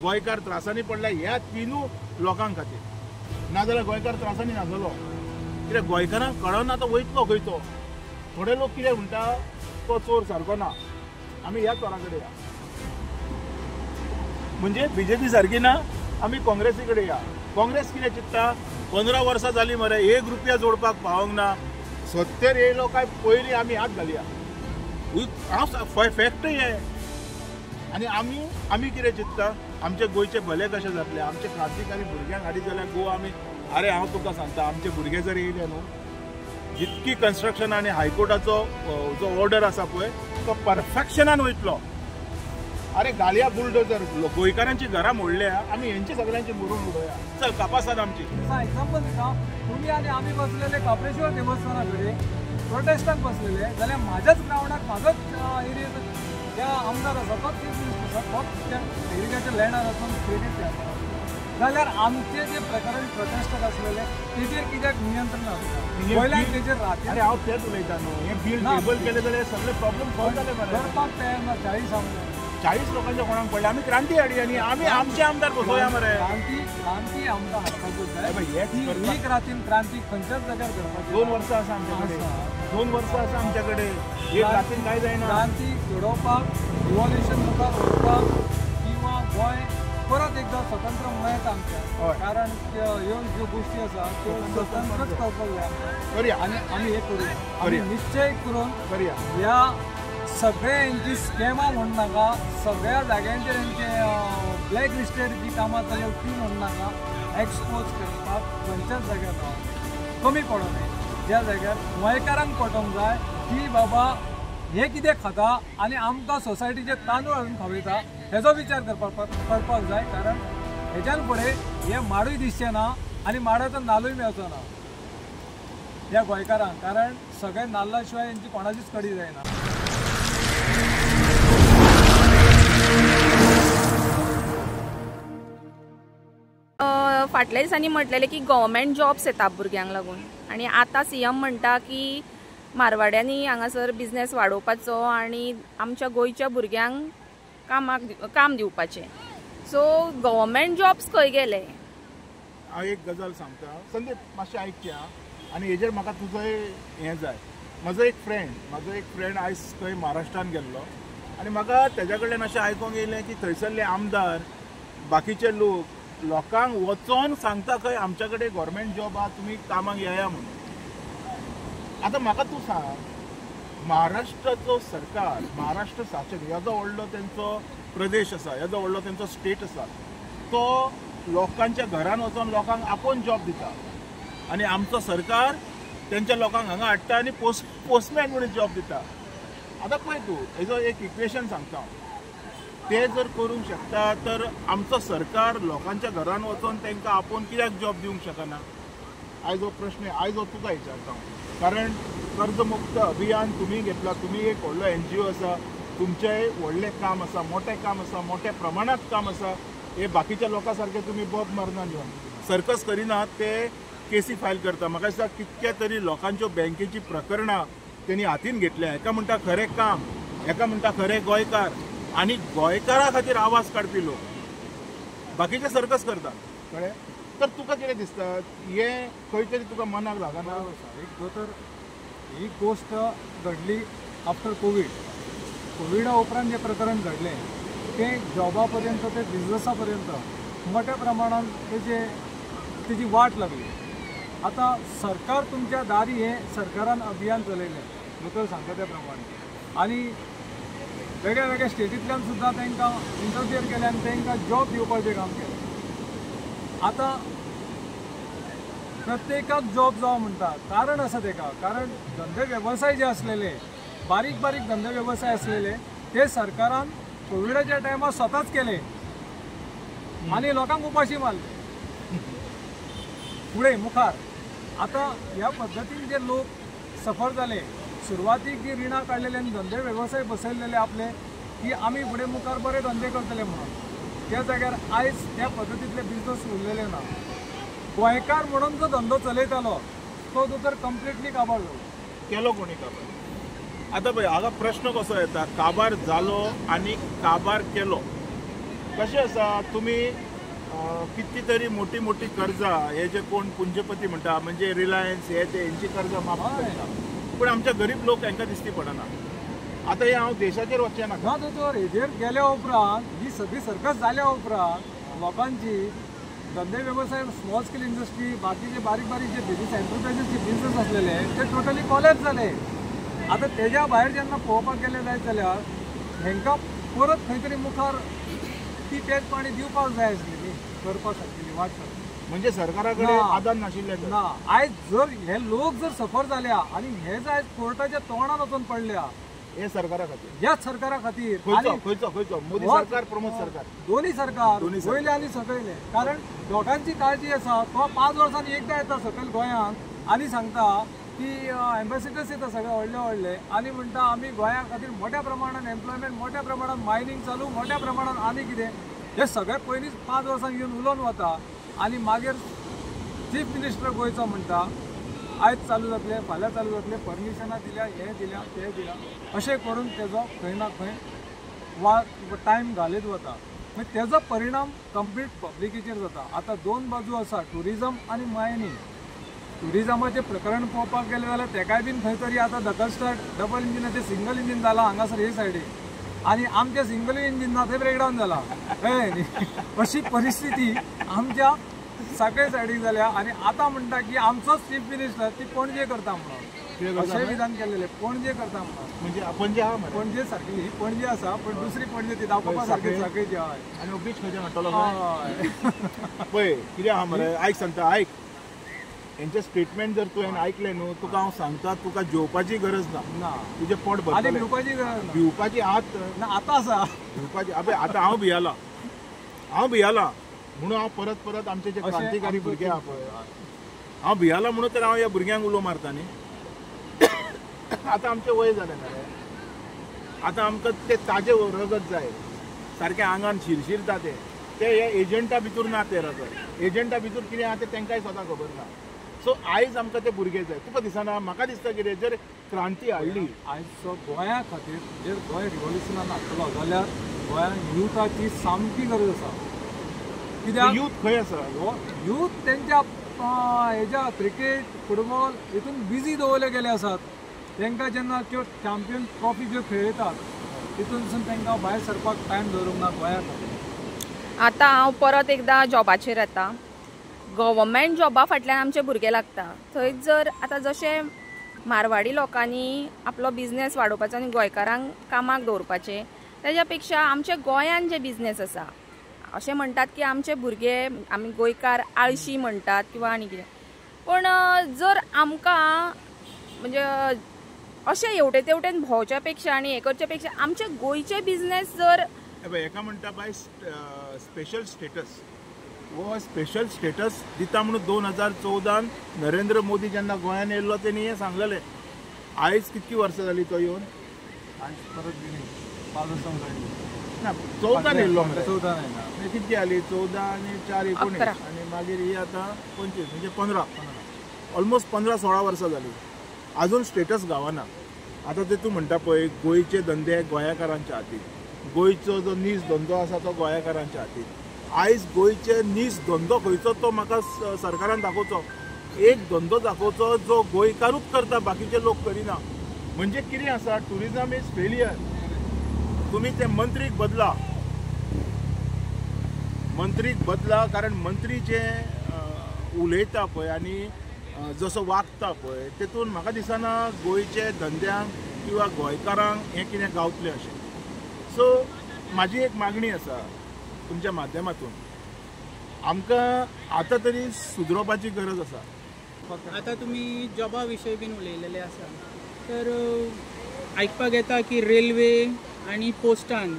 गोंयकार त्रासांनी पडला ह्या तिनूय लोकांक खातीर, नाजाल्यार गोंयकार त्रासांनी नासलो। कित्याक गोंयकारांक कळना तो वयतलो खंय तो। थोडे लोक कितें म्हणटा तो चोर सारको ना, आमी ह्या चोरा कडेन या, म्हणजे बीजेपी सारकी ना, आमी काँग्रेसी कडेन या। काँग्रेस कितें चिंतता, 15 वर्सां जालीं मरे, 1 रुपया जोडपाक पावोंक ना, सत्तेर येयलो काय पयलीं आमी हात घालया, फॅक्ट हे। आनी आमी कितें चिंतता, आमचे गोंयचे भले कशें जातले, आमचे क्रांतिकारी भुरग्यांक हाडीत जाल्यार गोवा आमी, अरे हांव तुका सांगता, आमचे भुरगे जर येयले न्हू, जितकी कन्स्ट्रक्शन आनी हायकोर्टाचो जो ऑर्डर आसा पळय तो परफेक्शनान वयतलो। अरे घालया बुलडोजर, गोंयकारांची घरां मोडल्या, आमी हेंची सगळ्यांची मोडून उडोवया, चल कापासात आमची। एक्झाम्पल दिता, तुम्ही आनी आमी बसलेले कॉर्पोरेशन देवस्थाना कडेन प्रोटेस्टाक बसलेले, जाल्यार म्हाज्याच ग्रावंडाक म्हाजोच एरियेत त्या आमदार आसा तो चीफ मिनिस्टर आसा, तो त्या एरियाच्या लँडार वचून क्रेडीट घेता, जाल्यार आमचे जे प्रकरण प्रोटेस्टाक आसलेले तेजेर कित्याक नियंत्रण आसता, गोंयल्यान तेजेर राहते। अरे हांव तेच उलयता न्हू, हे बिल टेबल केले जाल्यार सगळे प्रॉब्लेम सॉल्व जाले मरे। करपाक तयार ना, 40 लोकांच्या कोणाक पडले, आमी क्रांती हाडी आनी आमी आमचे आमदार बसोवया मरे। क्रांती आमकां हाडपाकूच जाय, ही रातीन क्रांती खंयच्याच जाग्यार करपाची। 2 वर्सां आसा आमचे कडेन, 2 वर्सां आसा आमचे कडेन, एक रातीन कांय जायना। क्रांती घडोवपाक, रिव्हॉल्युशन मुखार व्हरपाक किंवा गोंय परत एकदा स्वतंत्र मेळत आमच्या, कारण ह्यो ज्यो गोष्टी आसा त्यो स्वतंत्रच करपाक जाय आनी आमी हे करूया, निश्चय करून करूया। ह्या सगळ्यांची स्कॅमां म्हण नाका, सगळ्या जाग्यांचेर हेंचे ब्लॅक लिस्टेड जी कामां जाल्यार ती म्हण नाका, एक्सपोज करपाक खंयच्याच जाग्यार कमी पडों नये। ज्या जाग्यार गोंयकारांक पटोवंक जाय की बाबा हे कितें खाता आनी आमकां सोसायटीचे तांदूळ हाडून खावयता, हेजो विचार करपाक जाय, कारण हेच्यान फुडें हे माडूय दिसचें ना आनी माडाचो नालूय मेळचो ना ह्या गोंयकारांक, कारण सगळे नाल्ला शिवाय हेंची कोणाचीच कडी जायना। फाटल्या दिसांनी म्हटलेले की गव्हर्मेंट जॉब्स येता भुरग्यांक लागून, आणि आता सीएम म्हणटा की मारवाड्यांनी हांगासर बिझनेस वाडोवपाचो आनी आमच्या गोंयच्या भुरग्यांक काम दिवपाचें। सो गव्हर्मेंट जॉब्स खंय गेले? हांव एक गजाल सांगता संदीप, मातशें आयकचें आनी हेजेर म्हाका तुजो हें जाय। म्हजो एक फ्रेंड आयज खंय महाराष्ट्रान गेल्लो आनी म्हाका तेज्या कडल्यान अशें आयकूंक येयलें की थंयसरले आमदार बाकीचे लोकांक वचोन सांगता खंय आमच्या कडेन गव्हर्मेंट जॉब आहा, तुमी कामाक येया म्हणून। आतां म्हाका तूं सांग, महाराष्ट्राचो सरकार, महाराष्ट्र शासन हेजो व्हडलो तेंचो प्रदेश आसा, हेजो व्हडलो तेंचो स्टेट आसा, तो लोकांच्या घरान वचोन लोकांक आपोवन जॉब दिता, आनी आमचो सरकार तेंच्या लोकांक हांगा हाडटा आनी पोस्टमॅन म्हणून जॉब दिता। आतां पळय तूं, हेजो एक इक्वेशन सांगता, ते जर करूंक शकता तर आमचो सरकार लोकांच्या घरान वचोन तांकां आपोवन कित्याक जॉब दिवंक शकना? आयज हो प्रश्न आयज हो तुका विचारता, कारण कर्जमुक्त अभियान तुम्ही घेतला, तुम्ही एक व्हडलो NGO आसा, तुमचें व्हडलें काम आसा, मोठें काम आसा, मोठ्या प्रमाणात काम आसा, हे बाकीच्या लोकां सारके तुम्ही बॉब मारना घेवन सर्कस करिनात, ते केसी फायल करता। म्हाका दिसता कितक्या तरी लोकांच्यो बँकेची प्रकरणां तेणी हातीन घेतल्या, हेका म्हणटा खरें काम, हेका म्हणटा खरे गोंयकार, आनी गोंयकारा खातीर आवाज काडपी लोक बाकीचे सर्कस करता, कळ्ळें? तर तुका कितें दिसता, हे खंय तरी तुका मनाक लागना? एक तर ही गोष्ट घडली आफ्टर कोविडा उपरांत जे प्रकरण घडले ते जॉबा पर्यंत ते बिझनेसा पर्यंत मोठ्या प्रमाणात तेजी वाट लागली। आता सरकार तुमच्या दारी हे सरकारान अभियान चलयलें मुखेल सांगता त्या प्रमाणे, आनी वेगळ्या वेगळ्या स्टेटींतल्यान सुद्दां तांकां इंटरफियर केलें आनी तांकां जॉब दिवपाचें काम केलें। आता प्रत्येकाक जॉब जावं म्हणटा, कारण आसा तेका, कारण धंदे वेवसाय जे आसलेले, बारीक धंदे वेवसाय आसलेले ते सरकारान कोविडाच्या टायमार स्वताच केले आनी लोकांक उपाशी मारले फुडें मुखार। आता ह्या पद्दतीन जे लोक सफर जाले, सुरवातीक जी रिणां काडलेले आनी धंदे वेवसाय बसयलेले आपले की आमी फुडें मुखार बरे धंदे करतले म्हणून, त्या जाग्यार आयज त्या पद्दतींतले बिझनेस उरलेले ना। गोंयकार म्हणून जो धंदो चलयतालो तो तर कंप्लिटली काबार जालो। केलो कोणी काबार? आता पळय, हांगा प्रश्न कसो येता, काबार जालो आनी काबार केलो, कशें आसा तुमी कितली तरी मोठी मोठी कर्जां हे जे कोण पुंजपती म्हणटा म्हणजे रिलायन्स हे ते हेंची कर्जां माफ करता पूण आमच्या गरीब लोक हांकां दिसती पडना. आतां हे हांव देशाचेर वचचें नाका. ना तर हेजेर गेल्या उपरांत ही सगळी सर्कस जाल्या उपरांत लोकांची धंदे वेवसाय स्मॉल स्केल इंडस्ट्री बाकीचे बारीक बारीक जे बिझनेस एंटरप्रायझेसचे बिझनेस असलेले ते टोटली कॉलेज जाले. आता तेज्या भायर जेन्ना पळोवपाक गेले जायत जाल्यार हांकां परत खंय तरी मुखार ती पेज पाणी दिवपाक जाय आसलेली करपाक सारकेली वाट म्हणजे सरकारा कडेन आदार नाशिल्ले ना. आयज जर हे लोक जर सफर जाल्या आणि हे जर आयज कोर्टाच्या तोंडान वचून पडल्या हे सरकारा खातीर ह्याच सरकारा खातीर खंयचो मोदी सरकार प्रमोद सरकार दोन्ही सरकार वयले आनी सकयले. कारण लोकांची काळजी आसा तो 5 वर्सांनी एकदा येता सकयल गोंयांत आनी सांगता की एम्बेसिडर्स येता सगळे व्हडले व्हडले आनी म्हणटा आमी गोंया खातीर मोठ्या प्रमाणात एम्प्लॉयमेंट मोठ्या प्रमाणात मायनिंग चालू मोठ्या प्रमाणात आनी कितें हे सगळे पयलींच 5 वर्सांक येवन उलोवन वता आनी मागीर चीफ मिनिस्टर गोंयचो म्हणटा आयज चालू जातले फाल्यां चालू जातले परमिशनां दिल्या हे दिल्या ते दिल्या अशें करून तेजो खंय ना खंय टायम घालीत वता. मागीर तेजो परिणाम कंप्लीट पब्लिकेचेर जाता. आतां 2 बाजू आसा टुरिजम आनी मायनिंग. टुरिजमाचें प्रकरण पळोवपाक गेलें जाल्यार तेकाय बीन खंय तरी आतां धकल स्टार्ट डबल इंजिनाचें सिंगल इंजीन जालां हांगासर हे सायडीक आनी आमचें सिंगल इंजीन ना थंय ब्रेकडावन जाला कळ्ळें न्ही. अशी परिस्थिती आमच्या सगळे सायडीक जाल्या आनी आतां म्हणटा की आमचोच चीफ मिनिस्टर ती पणजे करता म्हणून अशें विधान केलेलें पणजे करता म्हणून. म्हणजे पणजे आहा मरे पणजे सारकी ही पणजे आसा पण दुसरी पणजे ती दाखोवपा सारकी सारकेची हय. आनी हो बीच खंयच्यान हाडटलो पळय कितें आहा मरे आयक सांगता आयक हेंचे स्टेटमेंट जर तुवें आयकलें न्हू तुका हांव सांगता तुका जेवपाची गरज ना तुजें पोट भरतलें. आनी भिवपाची गरज ना. भिवपाची आत ना आतां आसा भिवपाची आबे आतां हांव भियाला म्हणून हांव परत परत आमचे जे क्रांतिकारी भुरगे आहा पळय हांव भियाला म्हणून तर हांव ह्या भुरग्यांक उलो मारता न्ही. आतां आमचें वय जालें मरे आतां आमकां ते ताजे रगत जाय सारकें आंगान शिरशिरता ते हे एजंटा भितर ना ते रगत. एजंटा भितर कितें आहा तें तांकांय स्वता खबर ना. सो आयज आमकां ते भुरगे जाय. तुका दिसना म्हाका दिसता कितें जर क्रांती हाडली आयज गोंया खातीर जर गोंय रिव्होल्युशनान हाडटलो जाल्यार गोंयांत युथाची सामकी गरज आसा. कित्याक यूथ खंय आसा यूथ तेंच्या हेज्या क्रिकेट फुटबॉल हितून बिजी दवरले गेले आसात. तांकां जेन्ना त्यो चॅम्पियन ट्रॉफी ज्यो खेळटात तितूनसून तांकां भायर सरपाक टायम दवरूंक ना गोंया खातीर. आतां हांव परत एकदां जॉबाचेर येता. गव्हर्मेंट जॉबा फाटल्यान आमचे भुरगे लागता. थंय जर आतां जशें मारवाडी लोकांनी आपलो बिझनेस वाडोवपाचो आनी गोंयकारांक कामाक दवरपाचें तेज्या पेक्षा आमचे गोंयान जे बिझनेस आसा अशें म्हणटात की आमचे भुरगे आमी गोंयकार आळशी म्हणटात किंवा आनी कितें पण जर आमकां म्हणजे अशें हेवटे तेवटेन भोंवच्या पेक्षा आनी हें करचे पेक्षा आमचे गोंयचे बिझनेस जर हेका म्हणटा बाय स्पेशल स्टेटस हो स्पेशल स्टेटस दिता म्हणून 2014 नरेंद्र मोदी जेन्ना गोंयान येयल्लो तेणी हें सांगलेलें. आयज कितकी वर्सां जालीं तो येवन आयज परत 5 वर्सां जालीं ना 14 येयल्लो 14 येयला कितकी जाली 14 आनी 4 19 आनी मागीर ही आतां 25 म्हणजे 15 ऑलमोस्ट 15-16 वर्सां जालीं आजून स्टेटस गावना. आतां ते तूं म्हणटा पळय गोंयचे धंदे गोंयकारांच्या हातीन गोंयचो जो नीज धंदो आसा तो गोंयकारांच्या हातीन. आयज गोंयचे नीज धंदो खंयचो तो म्हाका सरकारान दाखोवचो. एक धंदो दाखोवचो जो गोंयकारूच करता बाकीचे लोक करिना. म्हणजे कितें आसा टुरिजम इज फेलियर. तुम्ही ते मंत्रीक बदला कारण मंत्री जे उलयता पळय आनी जसो वागता पळय तेतून म्हाका दिसना गोंयचे धंद्यांक किंवा गोंयकारांक हें कितें गावतलें अशें. सो म्हाजी एक मागणी आसा तुमच्या माध्यमातून आमकां आतां तरी सुदरोवपाची गरज आसा. आतां तुमी जॉबा विशयी बीन उलयलेले आसा तर आयकपाक येता की रेल्वे आनी पोस्टान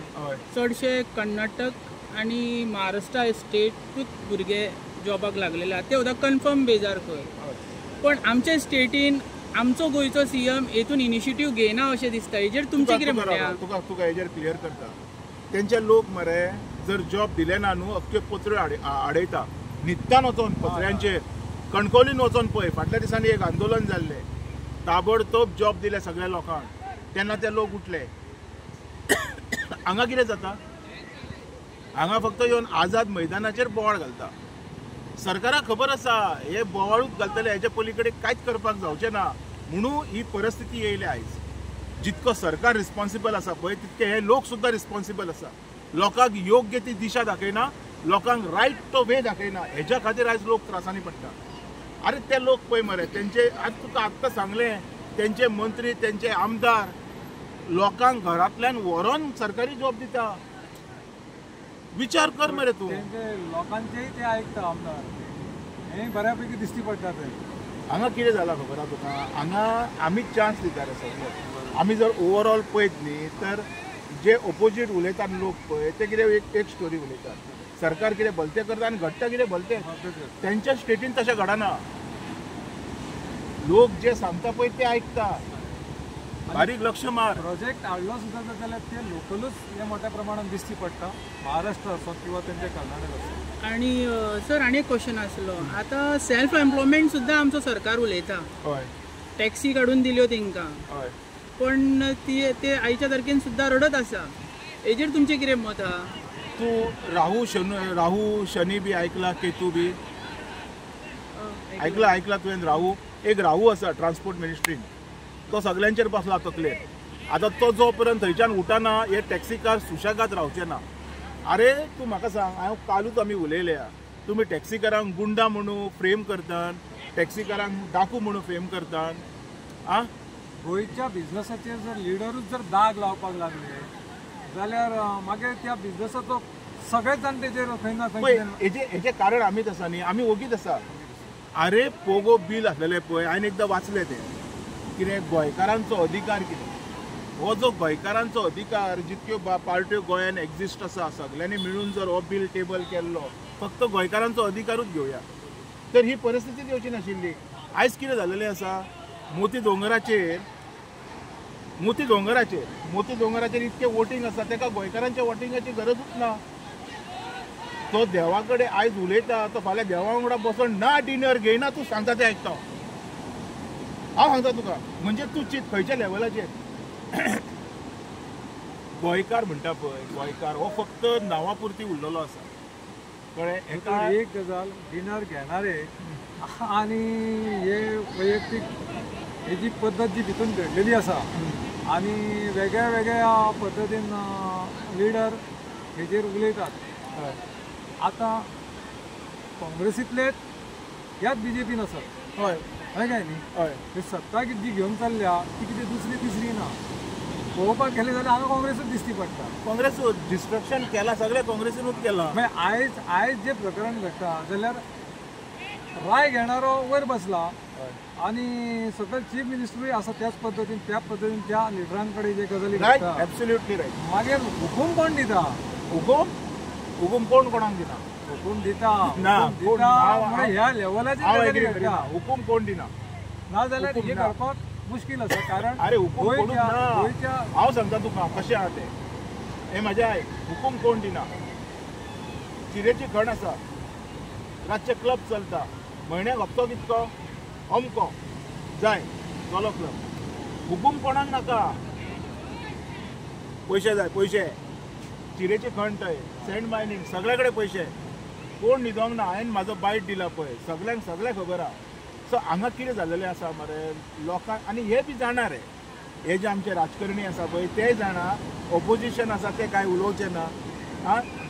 चडशे कर्नाटक आनी महाराष्ट्रा स्टेटूच भुरगे जॉबाक लागलेले आसा. ते सुद्दां कन्फर्म बेजार खंय. पण आमच्या स्टेटीन आमचो गोंयचो सीएम हेतून इनिशिएटीव घेयना अशें दिसता. हेजेर तुमचें कितें म्हणटा? तुका हेजेर क्लियर करता. तेंचे लोक मरे जर जॉब दिले ना न्हू अख्खे पत्र आडयता न्हिदतान वचोन पत्र्यांचेर कणकवलीन वचोन पळय. फाटल्या दिसांनी एक आंदोलन जाल्लें ताबडतोब जॉब दिले सगळ्या लोकांक तेन्ना ते लोक उठले. हांगा कितें जाता हांगा फक्त येवन आझाद मैदानाचेर बोवाळ घालता. सरकाराक खबर आसा हे बोवाळूच घालतले, हेच्या पलीकडे कांयच करपाक जावचें ना म्हणून ही परिस्थिती येयली आयज. जितको सरकार रिस्पॉन्सिबल आसा पळय तितके हे लोक सुद्दां रिस्पॉन्सिबल आसा. लोकांक योग्य ती दिशा दाखयना, लोकांक रायट तो वे दाखयना, हेच्या खातीर आयज लोक त्रासांनी पडटा. अरे ते लोक पळय मरे, तेंचे आज तुका आत्तां सांगलें, तेंचे मंत्री तेंचे आमदार लोकांक घरांतल्यान व्हरोन सरकारी जॉब दिता. विचार कर मरे तूं. लोकांचेय ते आयकता आमदार, हे बऱ्यापैकी दिसती पडटा. ते हांगा कितें जालां खबर आहा तुका, हांगा आमी चान्स दिता रे सगळे. आमी जर ओवरऑल पळयत न्ही तर जे ऑपोजीट उलयतात लोक पळय ते कितें एक स्टोरी उलयतात. सरकार कितें भलतें करता आनी घडटा कितें भलतें. तेंच्या स्टेटीन तशें घडना. लोक जे सांगता पळय ते आयकता. बारीक लक्ष मार. प्रोजेक्ट हाडलो सुद्दां जाल्यार ते लोकलूच हे मोठ्या प्रमाणात दिसती पडटा, महाराष्ट्र असो किंवा तेंचे कर्नाटक असो. आणि सर आनी एक क्वेश्चन आसलो, आतां सेल्फ एम्प्लॉयमेंट सुद्दां आमचो सरकार उलयता. हय टॅक्सी काडून दिल्यो तेंकां, हय पण ते आयच्या तारखेन सुद्दां रडत आसा. हेजेर तुमचें कितें मत आहा? तूं राहू शनी बी आयकला, केतू बी आयकला तुवें? राहू आसा ट्रान्सपोर्ट मिनिस्ट्रीन, तो सगळ्यांचेर बसला तकलेर. आतां तो जो पर्यंत थंयच्यान उठना हे टॅक्सीकार सुशेगाद रावचे ना. अरे तूं म्हाका सांग, हांव कालूच आमी उलयल्या, तुमी टॅक्सीकारांक गुंडा म्हणून फ्रेम करतात, टॅक्सीकारांक डाकू म्हणून फ्रेम करतात. आं गोंयच्या बिझनसाचेर जर लिडरूच जर दाग लावपाक लागले जाल्यार मागीर त्या बिझनसाचो सगळेच जाण तेजेर खंय ना खंय. हेजें कारण आमीच आसा न्ही, आमी ओगीच आसा. अरे पोगो बील आसलेलें पळय, हांवें एकदां वाचलें तें कितें गोंयकारांचो अधिकार कितें. हो जो गोंयकारांचो अधिकार, जितक्यो पार्ट्यो गोंयान एक्झिस्ट आसा सगळ्यांनी मिळून जर हो बिल टेबल केल्लो, फक्त गोंयकारांचो अधिकारूच घेवया, तर ही परिस्थिती येवची नाशिल्ली. आयज कितें जालेलें आसा, मोती दोंगराचेर इतकें वोटींग आसा, ताका गोंयकारांच्या वोटिंगाची गरजूच ना. तो देवा कडेन आयज उलयता, तो फाल्यां देवा वांगडा बसून ना डिनर घेयना, तूं सांगता तें आयकता. हांव सांगता तुका, म्हणजे तूं चिंत खंयच्या लेवलाचेर. गोंयकार म्हणटा पळय, गोंयकार हो फक्त नांवा पुरती उरलेलो आसा कळ्ळें. हेका एक गजाल, डिनर घेणारे आनी हे वैयक्तीक हेजी पद्दत जी भितून घडलेली आसा आनी वेगळ्या वेगळ्या पद्दतीन लिडर हेजेर उलयतात. आतां काँग्रेसींतलेच ह्याच BJPन आसात. हय हय काय न्ही. हय ते सत्ता जी घेवन चल्ल्या ती कितें दुसरी तिसरी ना. पळोवपाक गेले जाल्यार हांगा काँग्रेसूच दिसती पडटा. काँग्रेस डिस्ट्रक्शन केला, सगळें काँग्रेसीनूच केलां. मागीर आयज जे प्रकरण घडटा जाल्यार राय घेणारो वयर बसला आणि सकयल चीफ मिनिस्टरूय आसा त्याच पद्दतीन त्या लिडरां कडेन जे गजाली घडटा. Absolutely right. मागीर हुकूम कोण दिता? हुकूम कोणाक दिना? हुकूम दिता ना, ह्या लेवलाचेर हुकूम कोण दिना? ना जाल्यार हे करपाक मुश्कील आसा. कारण अरे हुकूम गोंयच्या हांव सांगता तुका कशें आहा तें. हे म्हाजें आयक, हुकूम कोण दिना? चिरेची खण आसा, रातचे क्लब चलता, म्हयन्याक हप्तो कितको? अमको जाय चलो क्लब. हुकूम कोणाक नाका, पयशे जाय पयशे. चिरेची खण थंय, सँड मायनींग सगळे कडेन पयशे. कोण न्हिदोंक ना. हांवें म्हाजो बायट दिला पळय, सगळ्यांक खबर आहा. सो हांगा कितें जाल्लेलें आसा मरे लोकांक, आनी हे बी जाणा रे, हे जे आमचे राजकारणी आसा पळय ते जाणा, ऑपोजिशन आसा ते कांय उलोवचे ना.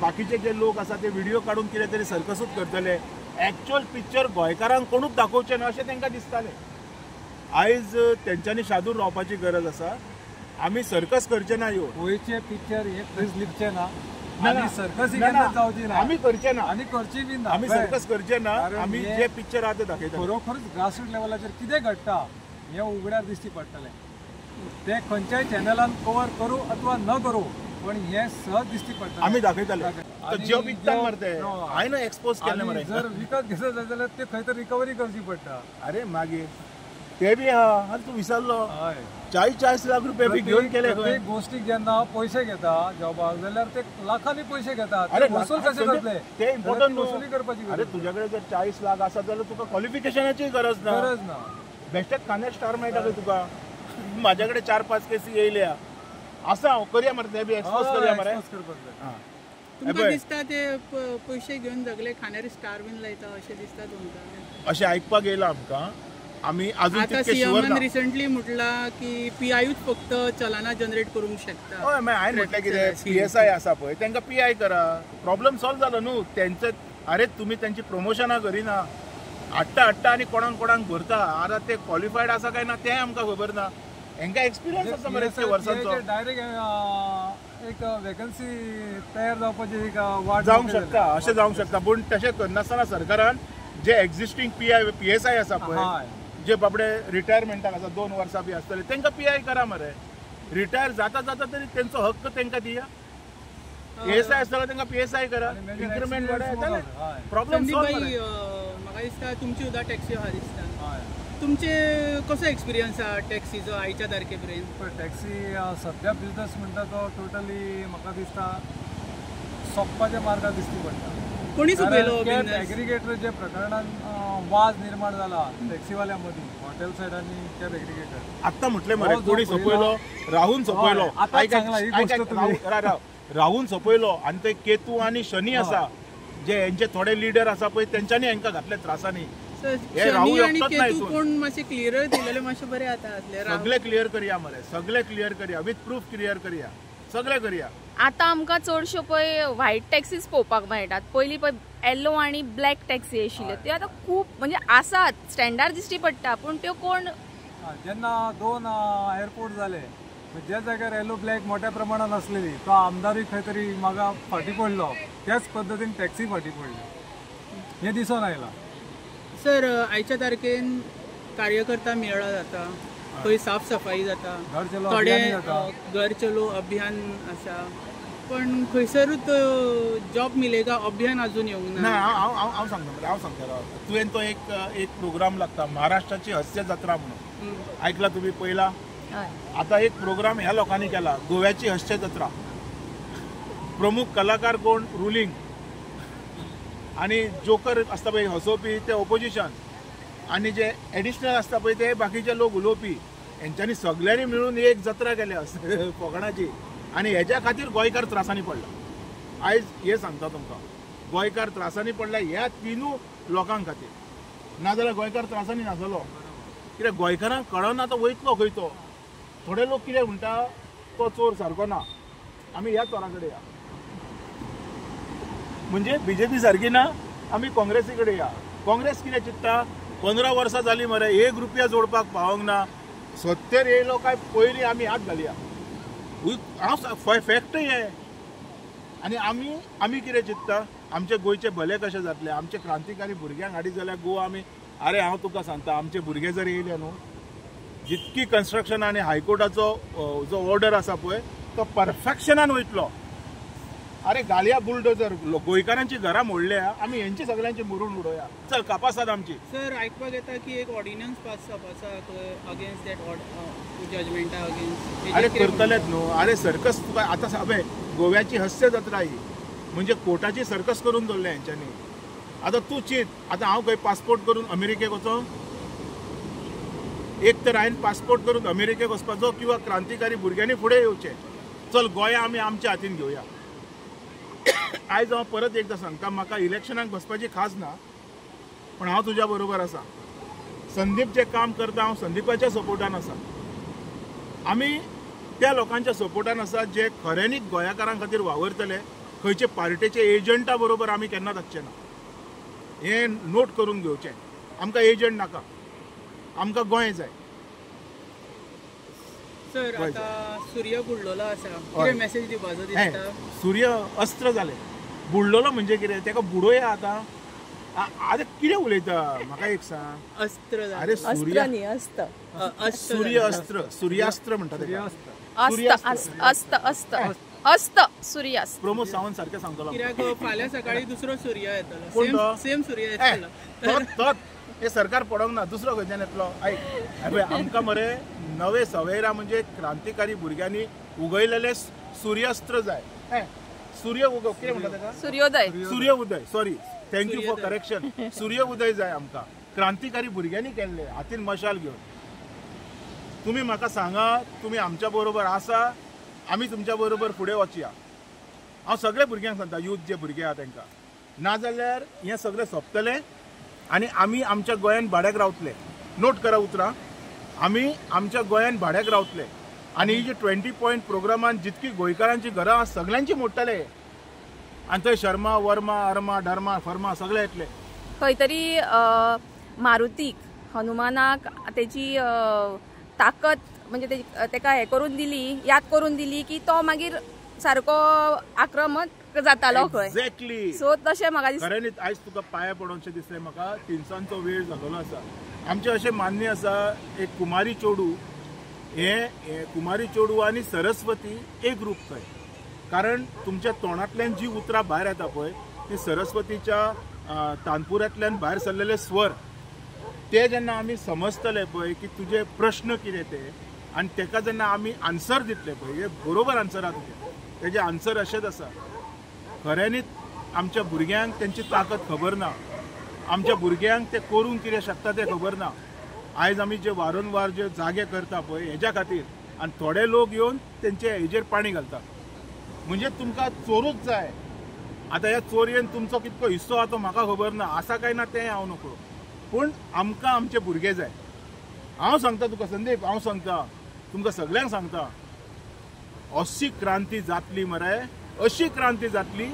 बाकीचे जे लोक आसा ते व्हिडिओ काडून कितें तरी सर्कसूच करतले. एक्चुअल पिक्चर गोंयकारांक कोणूच दाखोवचे ना अशें तांकां दिसतालें. आयज तेंच्यांनी शादूर रावपाची गरज आसा. आमी सर्कस करचे ना. ह्यो गोंयचे पिक्चर हे खंयच लिपचे ना. सर्कस जावची ना. आमी करचे ना. आनी करची बी ना. आमी सर्कस करचे ना. आमी जे पिक्चर आहा ते दाखयता. खरोखरच ग्रासरूट लेवलाचेर कितें घडटा हें उगड्यार दिसती पडटलें. ते खंयच्याय चॅनलान कवर करूं अथवा न करूं, पण हें सहज दिसती पडटा. आमी दाखयताले. जो विकतात मरे हांवें एक्सपोज केलें मरे. जर विकत घेतले जाल्यार ते खंय तर रिकवरी करची पडटा. अरे मागीर ते बी आहा. तूं विसरलो 40 लाख रुपया बी घेवन केले. प्रत्येक गोष्टीक जेन्ना पयशे घेता जॉबाक जाल्यार ते लाखांनी पयशे घेतात. अरे वसूल कशे करतले ते इम्पॉर्टंट. वसुली करपाची. अरे तुझ्या कडेन जर 40 लाख आसा जाल्यार तुका क्वॉलिफिकेशनाची गरज ना. बेश्टेच खांद्यार स्टार मेळटा पळय तुका. म्हाज्या कडेन 4-5 केसी येयल्या आसा. करया मरे ते बी एक्सपोज करया मरे. तुमकां दिसता ते पयशे घेवन सगळे खाण्यार स्टार बीन लायता अशें दिसता तुमकां? अशें आयकपाक येयलां आमकां. आमी अजून आतां तितके शुअर सीएमान ना. रिसंटली म्हटलां की पीआयूच फक्त चलनां जनरेट करूंक शकता. हय मागीर हांवें म्हटलें कितें PSI आसा पळय तांकां PI करा, प्रॉब्लेम सॉल्व जालो न्हू. तेंचं अरे तुमी तेंची प्रमोशनां करिना, हाडटा आनी कोणाक भरता. आतां ते क्वॉलिफायड आसा काय ना तें आमकां खबर ना. हांकां एक्सपिरियन्स आसा मरे इतके वर्सांचो. डायरेक्ट एक वेकन्सी तयार जावपाची एक वाट जावंक शकता, अशें जावंक शकता. पूण तशें करनासतना सरकारान जे एक्झिस्टींग PSI आसा पळय, जे बाबडे रिटायरमेंटाक आसा 2 वर्सां बी आसतले तांकां PI करा मरे. रिटायर जाता तरी तेंचो हक्क तांकां दिया. PSI आसतलो तांकां PSI करा, इन्क्रिमेंट वाडय, प्रॉब्लेम संदीप भाई, म्हाका दिसता तुमची सुद्दां टॅक्सी आहा दिसता. तुमचे कसो एक्सपिरियन्स आहा टॅक्सीचो आयच्या तारखे पर्यंत? टॅक्सी सध्या बिझनेस म्हणटा तो टोटली म्हाका दिसता सोंपपाच्या मार्गार दिसती पडटा. कोणी सुचयलो एग्रिगेटर जे प्रकरणान वाज निर्माण जाला टॅक्सीवाल्या मदीं, हॉटेल सायड आनी कॅब एग्रिगेटर, आत्ता म्हटलें मरे कोणी सोपयलो, राहून सोपयलो. राहून सोपयलो आनी ते केतू आनी शनी आसा जे हेंचे थोडे लिडर आसा पळय तेंच्यांनी हांकां घातले त्रासांनी. शनी आनी केतू कोण मातशें क्लियर दिलेले मातशें बरें जाता आसलें. सगळे क्लियर करया मरे, सगळे क्लियर करया, विथ प्रूफ क्लियर करया, सगळे करया. आतां आमकां चडश्यो पळय व्हायट टॅक्सीज पळोवपाक मेळटात. पयलीं पळय येलो आनी ब्लॅक टॅक्सी आशिल्ल्यो त्यो आतां खूब म्हणजे आसात, स्टँडर्ड दिश्टी पडटा. पूण त्यो कोण जेन्ना 2 एअरपोर्ट जाले, ज्या जाग्यार येलो ब्लॅक मोठ्या प्रमाणात आसलेली तो आमदारूय खंय तरी म्हाका फाटी पडलो, त्याच पद्दतीन टॅक्सी फाटी पडली. हें दिसून आयलां. सर, आयच्या तारखेन कार्यकर्ता मेळा जाता, खंय साफ सफाई जाता, थोडे घर चलो अभियान आसा, पण खंयसरूच जॉब मिलेगा अभियान अजून येवंक ना. हांव सांगता तुवें तो एक प्रोग्राम लागता महाराष्ट्राची हास्य जत्रा म्हणून, आयकला तुमी? पयला आता एक प्रोग्राम ह्या लोकांनी केला, गोव्याची हास्य जत्रा. प्रमुख कलाकार कोण? रुलिंग, आणि जोकर आसता पळय हसोवपी ते ऑपोजिशन, आणि जे एडिशनल आसता पळय ते बाकीचे लोक उलोवपी. हेंच्यांनी सगळ्यांनी मिळून एक जत्रा केल्या कोकणाची, आणि हेज्या खातीर गोंयकार त्रासांनी पडला. आयज हे सांगता तुमकां, गोंयकार त्रासांनी पडला ह्या 3 लोकांक खातीर. नाजाल्यार गोंयकार त्रासांनी नासलो. कित्याक गोंयकारांक कळना तो वयतलो खंय तो. थोडे लोक कितें म्हणटा तो चोर सारको ना, आमी ह्या चोरा कडेन या. म्हणजे BJP सारकी ना, आमी काँग्रेसी कडेन या. काँग्रेस कितें चिंतता? 15 वर्सां जालीं मरे, 1 रुपया जोडपाक पावोंक ना. 70 येयलो काय पयलीं आमी हात घालया. हांव फॅक्ट हे. आनी आमी कितें चिंतता? आमचे गोंयचे भले कशें जातले, आमचे क्रांतिकारी भुरग्यांक हाडीत जाल्यार गोवा आमी. अरे हांव तुका सांगता, आमचे भुरगे जर येयले न्हू, जितकी कन्स्ट्रक्शन आनी हायकोर्टाचो जो ऑर्डर आसा पळय तो परफेक्शनान वयतलो. अरे घालया बुलडोजर, गोंयकारांची घरां मोडल्या, आमी हेंची सगळ्यांची मुरून उडोवया. चल कापासात आमची. सर, आयकपाक येता की एक ऑर्डिनन्स पास जावपाचो अगेन्स्ट दॅट जजमेंटा अगेन्स्ट. अरे करतलेच न्हू. अरे सर्कस तुका आतां साबे गोव्याची हास्य जत्रा ही म्हणजे कोर्टाची सर्कस करून दवरल्या हेंच्यांनी. आतां तूं चिंत, आतां हांव खंय पासपोर्ट करून अमेरिकेक वचों? एक तर हांवें पासपोर्ट करून अमेरिकेक वचपाचो, किंवा क्रांतिकारी भुरग्यांनी फुडें येवचें. चल गोंया आमी आमच्या हातीन घेवया. आयज हांव परत एकदां सांगता, म्हाका इलेक्शनाक बसपाची खास ना, पण हांव तुज्या बरोबर आसा. संदीप जे काम करता हांव संदीपाच्या सपोर्टान आसा. आमी त्या लोकांच्या सपोर्टान आसा जे खऱ्यांनीच गोंयकारां खातीर वावरतले. खंयचे पार्टेचे एजंटा बरोबर आमी केन्ना धाकचे ना. हे नोट करून घेवचें. आमकां एजंट नाका, आमकां गोंय जाय. सर, आता सूर्य बुडलोलो आसा, कितें मेसेज दिवपाचो दिसता? सूर्य अस्त्र जाले. बुडलोलो म्हणजे कितें? ताका बुडोवया आतां. आतां कितें उलयता म्हाका एक सांग. अस्त्र जाले. अरे सूर्य न्ही, अस्त. सूर्य अस्त्र, सूर्यास्त्र म्हणटा ताका. अस्त सूर्यास्त. प्रमोद सावंत सारकें सांगतलो. कित्याक फाल्यां सकाळी दुसरो सूर्य येतलो, सेम सूर्य येतलो. हे सरकार पडोंक ना, दुसरो खंयच्यान येतलो? आयक, आमकां मरे नवे सवेरा म्हणजे क्रांतिकारी भुरग्यांनी उगयलेले सूर्यास्त्र जाय. सूर्य उगव कितें म्हणटा ताका? सूर्योदय. सूर्य उदय, सॉरी, थँक्यू फॉर करेक्शन. सूर्य उदय जाय आमकां. क्रांतिकारी भुरग्यांनी केल्ले, हातीन मशाल घेवन. तुमी म्हाका सांगा, तुमी आमच्या बरोबर आसा? आमी तुमच्या बरोबर फुडें वचया. हांव सगळे भुरग्यांक सांगता, यूथ जे भुरगे आहा तांकां, नाजाल्यार हें सगळें सोंपतलें आनी आमी आमच्या गोंयान भाड्याक रावतले. नोट करा उतरां, आमी आमच्या गोंयान भाड्याक रावतले आनी ही जी 20 पॉयंट प्रोग्रामान जितकी गोंयकारांची घरां आहा सगळ्यांची मोडटले आनी थंय शर्मा वर्मा अरमा धर्मा फर्मा सगळे येतले. खंय तरी मारुतीक हनुमानाक तेची ताकद म्हणजे तेका हे करून दिली, याद करून दिली की तो मागीर सारको आक्रमक जातालो खंय. एक्झॅक्टली. सो तशें म्हाका दिसता. खरेंच आयज तुका पांया पडोवचें दिसलें म्हाका. तिनसांचो वेळ जाल्लो आसा. आमचें अशें मान्य आसा एक कुमारी चेडू, हे कुमारी चेडू आनी सरस्वती एक रूप खंय. कारण तुमच्या तोंडांतल्यान जी उतरां भायर येता पळय ती सरस्वतीच्या तानपुऱ्यांतल्यान भायर सरलेले स्वर, ते जेन्ना आमी समजतले पळय की तुजे प्रश्न कितें ते आनी तेका जेन्ना आमी आन्सर दितले पळय, हे बरोबर आन्सर आहा तुजे, तेजे आन्सर अशेंच आसा. खऱ्यांनीच आमच्या भुरग्यांक तेंची ताकद खबर ना. आमच्या भुरग्यांक ते करूंक कितें शकता ते खबर ना. आयज आमी जे वारंवार जे जागे करता पळय हेज्या खातीर आनी थोडे लोक येवन तेंचे हेजेर पाणी घालतात. म्हणजे तुमकां चोरूच जाय. आतां ह्या चोरयेन तुमचो कितको हिस्सो आहा तो म्हाका खबर ना, आसा काय ना तें हांव नकळो, पूण आमकां आमचे भुरगे जाय. हांव सांगता तुका संदीप, हांव सांगता तुमकां सगळ्यांक सांगता, अशी क्रांती जातली मरे, अशी क्रांती जातली.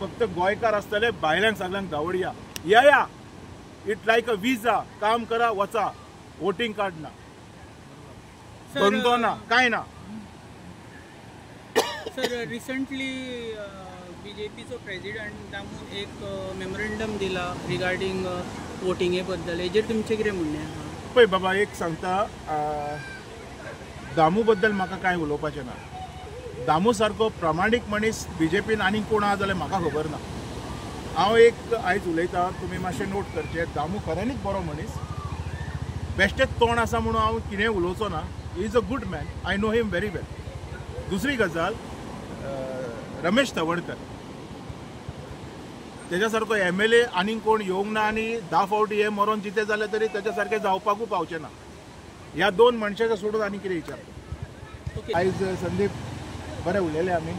फक्त गोंयकार आसतले, भायल्यांक सगळ्यांक धांवडया. या इट लायक अ विजा, काम करा वचा, वोटिंग कार्ड ना, धंदो ना, काय ना. सर रिसंटली बीजेपीचो प्रेसिडेंट दामू एक मेमोरेंडम दिला रिगार्डिंग वोटिंगे बद्दल, हेजेर तुमचें कितें म्हणणें आहा? पळय बाबा, एक सांगता, दामू बद्दल म्हाका कांय उलोवपाचें ना. दामू सारको प्रामाणीक मनीस बीजेपीन आनीक कोण आहा जाल्यार म्हाका खबर ना. हांव एक आयज उलयतां, तुमी मातशें नोट करचें, दामू खऱ्यांनीच बरो मनीस, बेश्टेच तोंड आसा म्हणून हांव कितेंय उलोवचो ना. He is a good man, I know him very well. दुसरी गजाल, रमेश तवडकर तेज्या सारको MLA आनीक कोण येवंक ना आनी 10 फावटी हे मरोन जिते जाले तरी तेज्या सारकें जावपाकूच पावचें ना. ह्या दोन मनशांच्या सोडून आनी कितें विचारता. आयज संदीप बरें उलयले आमी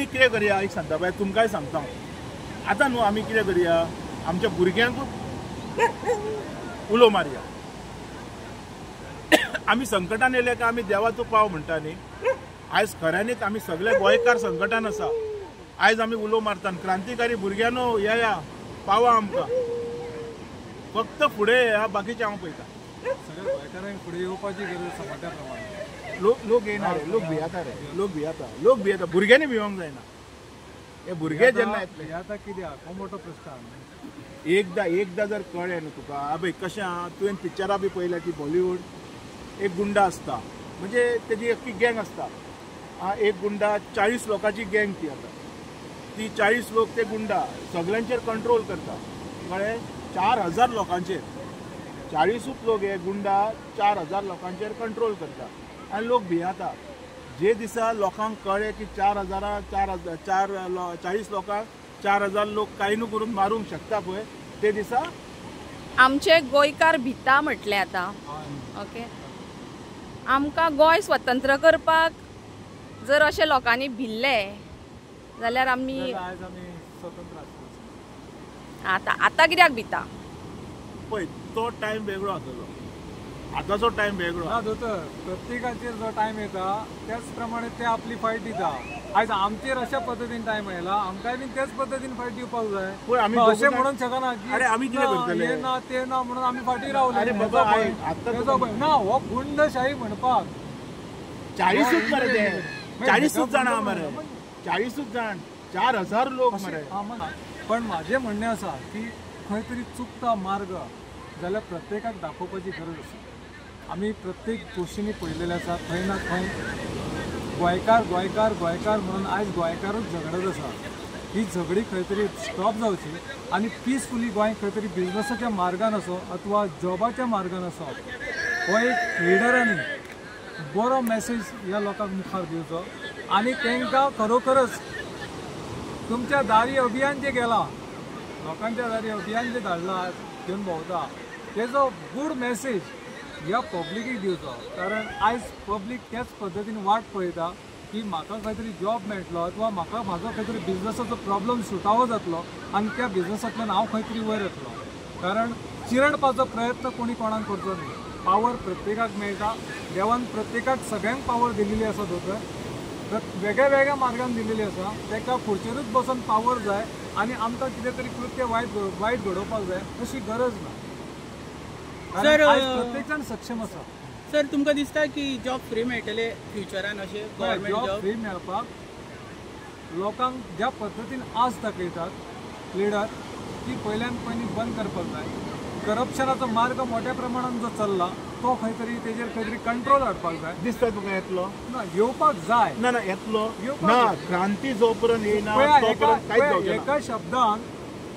कितें करया, एक सांगता पळय तुमकांय सांगता, आतां न्हू आमी कितें करया, आमच्या भुरग्यांकूच उलो मारया. आमी संकटान येयले काय आमी देवाचो पाव म्हणटा न्ही. आयज खऱ्यांनीच आमी सगळे गोंयकार संकटान आसा. आयज आमी उलो मारता, क्रांतिकारी भुरग्यांनो या पावा आमकां, फक्त फुडें या, बाकीचें हांव पळयता. सगळ्या गोंयकारांक फुडें येवपाची गरज आसा मोठ्या प्रमाणात. लोक येना रे, लोक भियेता रे, लोक भियेता. भुरग्यांनी भिवंक जायना. हे भुरगे जेन्ना येतले आतां कित्याक हो मोठो प्रश्न आहा. एकदा जर कळ्ळें न्हू तुका, आबय कशें आहा, तुवें पिक्चरां बी पळयल्या की बॉलिवूड, एक गुंडा आसता म्हणजे तेजी अख्खी गँग आसता. एक गुंडा 40 लोकांची गँग ती आतां. ती 40 लोक ते गुंडा सगळ्यांचेर कंट्रोल करता. कळ्ळें, 4000 लोकांचेर, 40 लोक हे गुंडा 4000 लोकांचेर कंट्रोल करता आनी लोक भियेता. जे दिसा लोकांक कळ्ळें की 40 लोकांक 4000 लोक कांय न्हू करून मारूंक शकता पळय, ते दिसा आमचे गोंयकार भिता म्हटलें आतां. ओके, आमकां गोंय स्वतंत्र करपाक जर अशे लोकांनी भिल्ले जाल्यार आमी आयज आमी स्वतंत्र आसता. आतां कित्याक भिता पळय, तो टायम वेगळो आसलो, आतांचो टायम वेगळो. ना दोतोर, प्रत्येकाचेर जो टायम येता त्याच प्रमाणे ते आपली फायट दिता. आयज आमचेर अशा पद्दतीन टायम आयला, आमकांय बीन त्याच पद्दतीन फायट दिवपाक जाय. पूण आमी अशें म्हणून शकना की अरे आमी कितें करतले, हे ना ते ना म्हणून आमी फाटी रावले. अरे बाबा, आतां ना हो गुंडशाही म्हणपाक 40 मरे ते 40 जाण आहा मरे, 40 जाण, 4000 लोक मरे. पण माझे म्हणणें आसा की खंय तरी चुकता मार्ग जाल्यार प्रत्येकाक दाखोवपाची गरज आसा. आमी प्रत्येक गोश्टींनी पळयलेले आसा, खंय ना खंय गोंयकार गोंयकार गोंयकार म्हणून आयज गोंयकारूच झगडत आसा. ही झगडी खंय तरी स्टॉप जावची आनी पिसफुली गोंय खंय तरी बिजनसाच्या मार्गान असो अथवा जॉबाच्या मार्गान असो, हो एक लिडरांनी बरो मॅसेज ह्या लोकांक मुखार दिवचो आनी तांकां खरोखरच तुमच्या दारी अभियान जे गेला, लोकांच्या दारी अभियान जे धाडला, घेवन भोंवता, तेजो गूड मॅसेज ह्या पब्लिकीक दिवचो. कारण आयज पब्लीक त्याच पद्दतीन वाट पळयता की म्हाका खंय तरी जॉब मेळटलो अथवा म्हाका म्हाजो खंय तरी बिझनसाचो प्रॉब्लम सुटावो जातलो आनी त्या बिझनसांतल्यान हांव खंय तरी वयर येतलो. कारण चिरडपाचो प्रयत्न कोणी कोणाक करचो न्ही. पावर प्रत्येकाक मेळटा. देवान प्रत्येकाक सगळ्यांक पावर दिलेली आसा दोतोर. वेगळ्या वेगळ्या मार्गान दिलेली आसा. ताका खुर्चेरूच बसून पावर जाय आनी आमकां कितें तरी कृत्य वायट घडोवपाक जाय अशी गरज ना. सर प्रत्येक जाण सक्षम आसा. सर तुमकां दिसता की जॉब फ्री मेळटले फ्युचरान अशे गव्हर्नमेंट जॉब फ्री मेळपाक लोकांक ज्या पद्दतीन आस दाखयतात लिडर ती पयल्यान पयलीं बंद करपाक जाय. करप्शनाचो मार्ग मोठ्या प्रमाणात जो चल्ला तो खंय तरी तेजेर खंय तरी कंट्रोल हाडपाक जाय. दिसता तुका येतलो? ना येवपाक जाय. ना येतलो ना. क्रांती जो पर्यंत येयना तोपर्यंत कांयच जावचें ना. एका शब्दान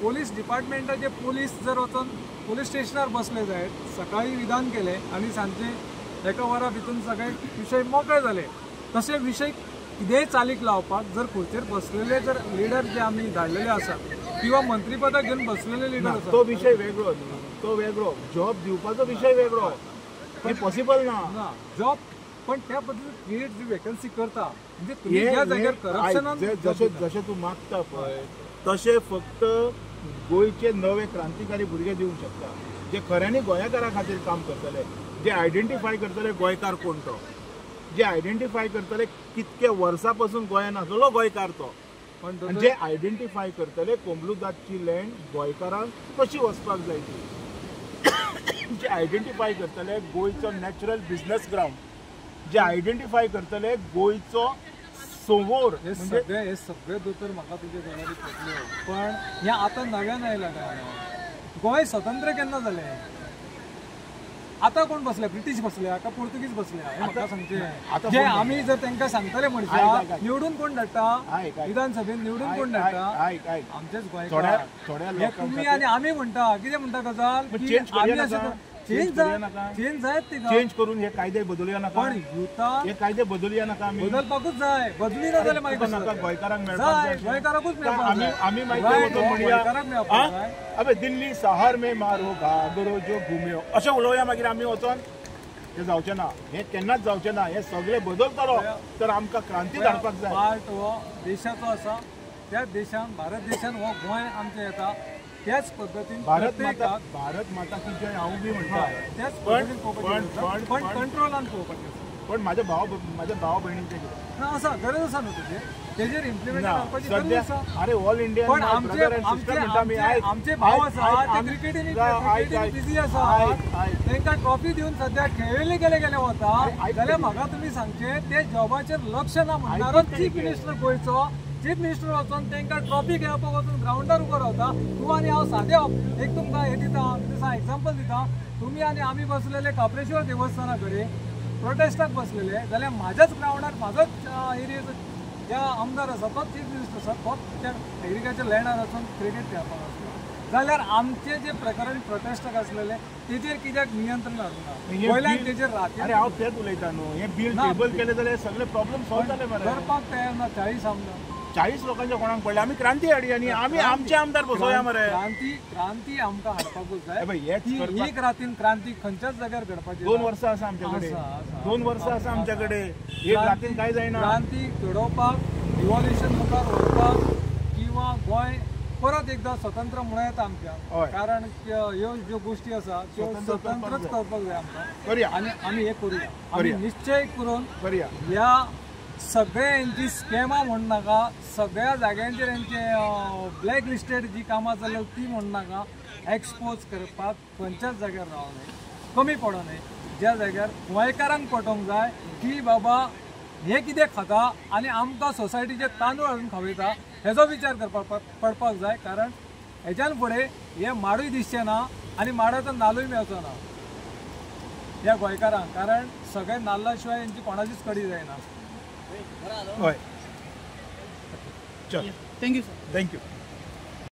पोलीस डिपार्टमेंटाचे पोलीस जर वचून पोलीस स्टेशनार बसले जायत, सकाळी विधान केले आणि सांजे एका वरा भितून सगळे विशय मोकळे जाले. तसे विशय कितेंय चालीक लावपाक जर खुर्चेर बसलेले जर लिडर जे आमी धाडलेले आसात किंवा मंत्रीपदां घेवन बसलेले लिडर आसात तो विषय वेगळो. तो वेगळो. जॉब दिवपाचो विषय वेगळो. हे पॉसिबल ना. जॉब पण त्या पद्दतीन क्रिएट जी वेकन्सी करता म्हणजे तुम्ही ज्या जाग्यार करप्शनान जशें तूं मागता पळय तशें फक्त गोंयचे नवे क्रांतिकारी भुरगे दिवंक शकता, जे खऱ्यांनी गोंयकारा खातीर काम करतले, जे आयडेंटिफाय करतले गोंयकार कोण तो, जे आयडेंटिफाय करतले कितके वर्सां पासून गोंयान आसलो गोंयकार तो, पण जे आयडेंटिफाय करतले कोंबलुदादची लँड गोंयकारांक कशी वचपाक जाय ती, जे आयडेंटिफाय करतले गोंयचो नॅचरल बिझनस ग्राउंड, जे आयडेंटिफाय करतले गोंयचो सोवोर. हे सगळे दोतोर म्हाका तुजे गजाली पटल्यो. पण हें आतां नव्यान आयलां काय? गोंय स्वतंत्र केन्ना जालें? आतां कोण बसल्या? ब्रिटीश बसल्या का पोर्तुगीज बसल्या? हे म्हाका सांगचे. जे आमी जर तांकां सांगतले मनशाक निवडून कोण धाडटा विधानसभेन, निवडून कोण धाडटा? आमचेच गोंयकार. तुम्ही आनी आमी म्हणटा कितें म्हणटा गजाल? चेंज जायत चेंज करून हे कायदे बदलूया नाका. पण युथा हे कायदे बदलूया नाका. आमी बदलपाकूच जाय. बदली ना जाल्यार मागीर नाका. गोंयकारांक मेळपाक जाय. गोंयकाराकूच मेळपाक जाय. आमी मागीर म्हणया अबे दिल्ली सहार में मारो घागरो जो घुम्यो अशें उलोवया मागीर आमी वचोन. हे जावचें ना. हे केन्नाच जावचें ना. हे सगळे बदलतलो तर आमकां क्रांती धाडपाक जाय. पार्ट हो देशाचो आसा. त्या देशान भारत देशान हो गोंय आमचे येता त्याच पद्धतीन भारत माता की जय हांव बी म्हणटा. त्याच पद्धतीन पण कंट्रोलान पळोवपाचें. पण माझ्या भाव भयणींचे कितें आसा गरज आसा न्हू तेजेर इम्प्लिमेंट करपाची गरज आसा. अरे ऑल इंडिया पण आमचे भाव आसा ते क्रिकेटीन बिजी आसा. तांकां ट्रॉफी दिवन सध्या खेळिल्ले गेले वता जाल्यार म्हाका तुमी सांगचे ते जॉबाचेर लक्ष ना म्हणणारो चीफ मिनिस्टर गोंयचो. चीफ मिनिस्टर वचून तांकां ट्रॉफी घेवपाक वचून ग्राउंडार उबो रावता. तूं आनी हांव सादे एक तुमकां हे दिता एग्जाम्पल दिता. तुमी आनी आमी बसलेले काप्रेश्वर देवस्थाना कडेन प्रोटेस्टाक बसलेले जाल्यार म्हाज्याच ग्राउंडार म्हाजोच एरियेचो ज्या आमदार आसा तोच चीफ मिनिस्टर आसा तोच त्या एग्रिकल्चर लँडार वचून क्रिकेट खेळपाक आसलो जाल्यार आमचे जे प्रकरण प्रोटेस्टाक आसलेले तेजेर कित्याक नियंत्रण हाडूंक ना? गोंयल्यान तेजेर राहत. अरे हांव तेच उलयता न्हू. हे बिल टेबल केले जाल्यार सगळे प्रॉब्लेम सॉल्व जाले मरे. करपाक तयार ना. 40 आमदार 40 लोकांच्या कोणाक पडले. आमी क्रांती हाडी आनी आमी आमचे आमदार बसोवया मरे. क्रांती आमकां हाडपाकूच जाय. एक रातीन क्रांती खंयच्याच जाग्यार घडपाची 2 वर्सां आसा आमचे कडेन. 2 वर्सां आसा आमचे कडेन. एक रातीन कांय जायना. क्रांती घडोवपाक रिव्हॉल्युशन मुखार व्हरपाक किंवा गोंय परत एकदा स्वतंत्र म्हणून येता आमच्या. कारण ह्यो ज्यो गोष्टी आसा त्यो स्वतंत्रच करपाक जाय आमकां. आनी आमी हे करूया. आमी निश्चय करून ह्या सगळ्यांची स्कॅमां म्हण नाका. सगळ्या जाग्यांचेर हेंचे ब्लॅक लिस्टेड जी कामां चल्ल्या ती म्हण नाका. एक्सपोज करपाक खंयच्याच जाग्यार रावंक जाय. कमी पडो न्हय. ज्या जाग्यार गोंयकारांक पटोवंक जाय की बाबा हे कितें खाता आनी आमकां सोसायटीचे तांदूळ हाडून खावयता हेजो विचार करपाक पडपाक जाय. कारण हेच्यान फुडें हे माडूय दिसचें ना आनी माडाचो नालूय मेळचो ना ह्या गोंयकारांक. कारण सगळे नाल्ला शिवाय हेंची कोणाचीच कडी जायना. हय. चल थँक्यू सर. थँक्यू.